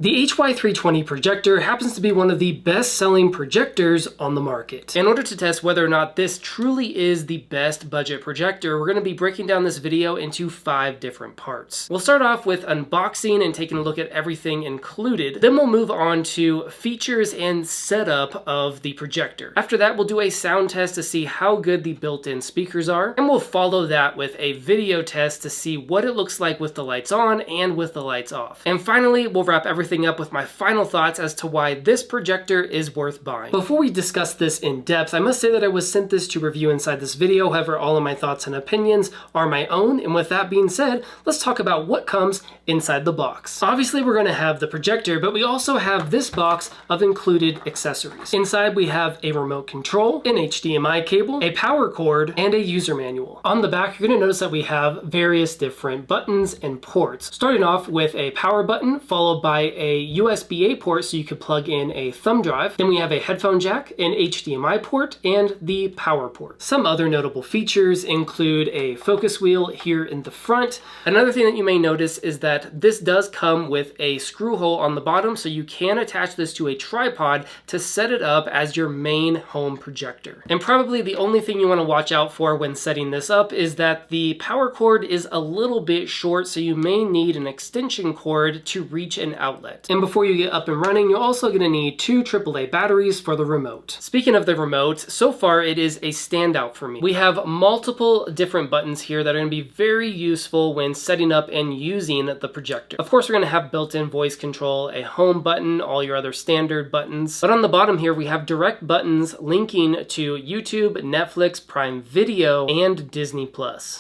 The HY320 projector happens to be one of the best-selling projectors on the market. In order to test whether or not this truly is the best budget projector, we're going to be breaking down this video into 5 different parts. We'll start off with unboxing and taking a look at everything included. Then we'll move on to features and setup of the projector. After that, we'll do a sound test to see how good the built-in speakers are, and we'll follow that with a video test to see what it looks like with the lights on and with the lights off. And finally, we'll wrap everything up with my final thoughts as to why this projector is worth buying. Before we discuss this in depth, I must say that I was sent this to review inside this video. However, all of my thoughts and opinions are my own. And with that being said, let's talk about what comes inside the box. Obviously, we're going to have the projector, but we also have this box of included accessories. Inside, we have a remote control, an HDMI cable, a power cord, and a user manual. On the back, you're going to notice that we have various different buttons and ports, starting off with a power button, followed by a USB-A port so you could plug in a thumb drive. Then we have a headphone jack, an HDMI port, and the power port. Some other notable features include a focus wheel here in the front. Another thing that you may notice is that this does come with a screw hole on the bottom, so you can attach this to a tripod to set it up as your main home projector. And probably the only thing you want to watch out for when setting this up is that the power cord is a little bit short, so you may need an extension cord to reach an outlet. And before you get up and running, you're also going to need 2 AAA batteries for the remote. Speaking of the remote, so far it is a standout for me. We have multiple different buttons here that are going to be very useful when setting up and using the projector. Of course, we're going to have built-in voice control, a home button, all your other standard buttons. But on the bottom here, we have direct buttons linking to YouTube, Netflix, Prime Video, and Disney+.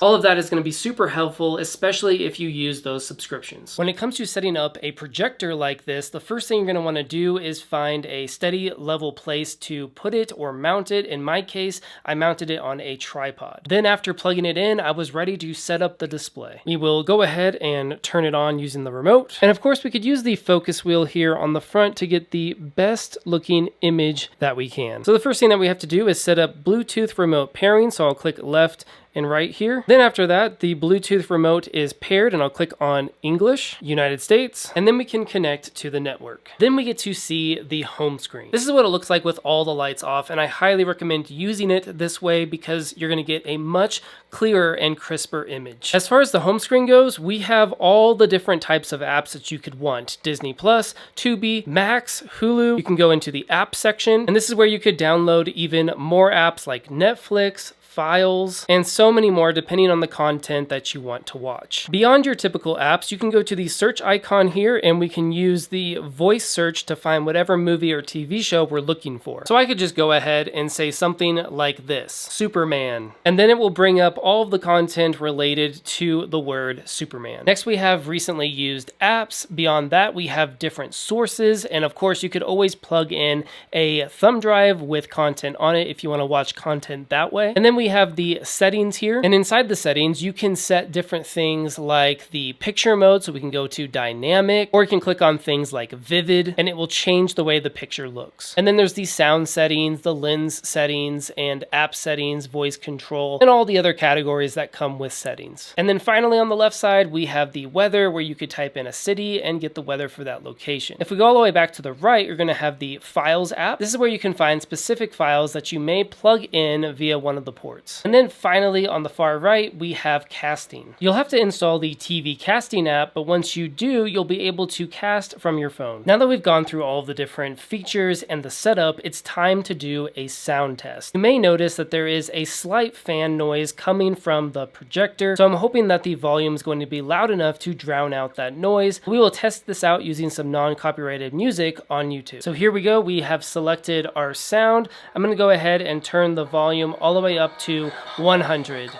All of that is going to be super helpful, especially if you use those subscriptions. When it comes to setting up a projector like this, the first thing you're going to want to do is find a steady level place to put it or mount it. In my case, I mounted it on a tripod. Then after plugging it in, I was ready to set up the display. We will go ahead and turn it on using the remote. And of course, we could use the focus wheel here on the front to get the best looking image that we can. So the first thing that we have to do is set up Bluetooth remote pairing. So I'll click left and right here. Then after that, the Bluetooth remote is paired, and I'll click on English, United States, and then we can connect to the network. Then we get to see the home screen. This is what it looks like with all the lights off, and I highly recommend using it this way because you're going to get a much clearer and crisper image. As far as the home screen goes, we have all the different types of apps that you could want. Disney+, Tubi, Max, Hulu. You can go into the app section, and this is where you could download even more apps like Netflix, Files, and so many more depending on the content that you want to watch. Beyond your typical apps, you can go to the search icon here and we can use the voice search to find whatever movie or TV show we're looking for. So I could just go ahead and say something like this, Superman, and then it will bring up all of the content related to the word Superman. Next, we have recently used apps. Beyond that, we have different sources, and of course, you could always plug in a thumb drive with content on it if you want to watch content that way. And then we have the settings here, and inside the settings you can set different things like the picture mode, so we can go to dynamic, or you can click on things like vivid and it will change the way the picture looks. And then there's the sound settings, the lens settings, and app settings, voice control, and all the other categories that come with settings. And then finally on the left side we have the weather, where you could type in a city and get the weather for that location. If we go all the way back to the right, you're going to have the Files app. This is where you can find specific files that you may plug in via one of the ports. And then finally on the far right, we have casting. You'll have to install the TV casting app, but once you do, you'll be able to cast from your phone. Now that we've gone through all of the different features and the setup, it's time to do a sound test. You may notice that there is a slight fan noise coming from the projector, so I'm hoping that the volume is going to be loud enough to drown out that noise. We will test this out using some non-copyrighted music on YouTube. So here we go. We have selected our sound. I'm going to go ahead and turn the volume all the way up to 100.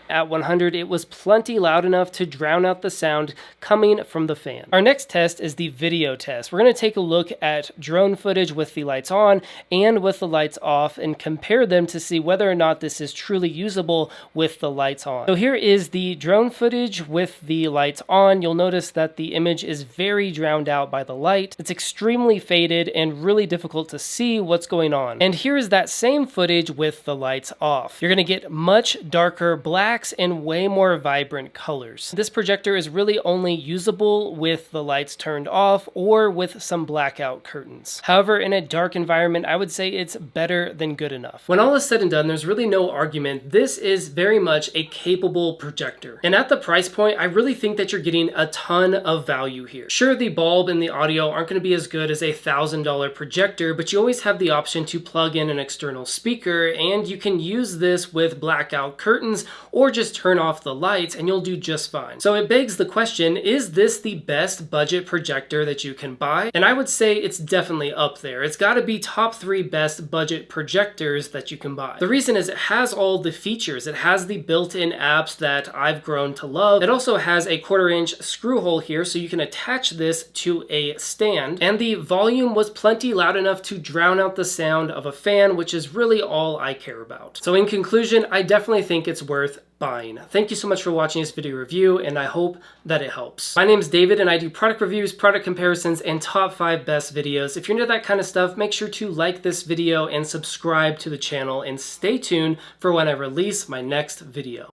At 100, it was plenty loud enough to drown out the sound coming from the fan. Our next test is the video test. We're going to take a look at drone footage with the lights on and with the lights off and compare them to see whether or not this is truly usable with the lights on. So here is the drone footage with the lights on. You'll notice that the image is very drowned out by the light. It's extremely faded and really difficult to see what's going on. And here is that same footage with the lights off. You're going to get much darker blacks blacks and way more vibrant colors. This projector is really only usable with the lights turned off or with some blackout curtains. However, in a dark environment, I would say it's better than good enough. When all is said and done, there's really no argument. This is very much a capable projector. And at the price point, I really think that you're getting a ton of value here. Sure, the bulb and the audio aren't going to be as good as a $1,000 projector, but you always have the option to plug in an external speaker, and you can use this with blackout curtains or just turn off the lights and you'll do just fine. So it begs the question, is this the best budget projector that you can buy? And I would say it's definitely up there. It's got to be top 3 best budget projectors that you can buy. The reason is it has all the features. It has the built-in apps that I've grown to love. It also has a 1/4-inch screw hole here so you can attach this to a stand, and the volume was plenty loud enough to drown out the sound of a fan, which is really all I care about. So in conclusion, I definitely think it's worth buying. Thank you so much for watching this video review, and I hope that it helps. My name is David, and I do product reviews, product comparisons, and top 5 best videos. If you're into that kind of stuff, make sure to like this video and subscribe to the channel, and stay tuned for when I release my next video.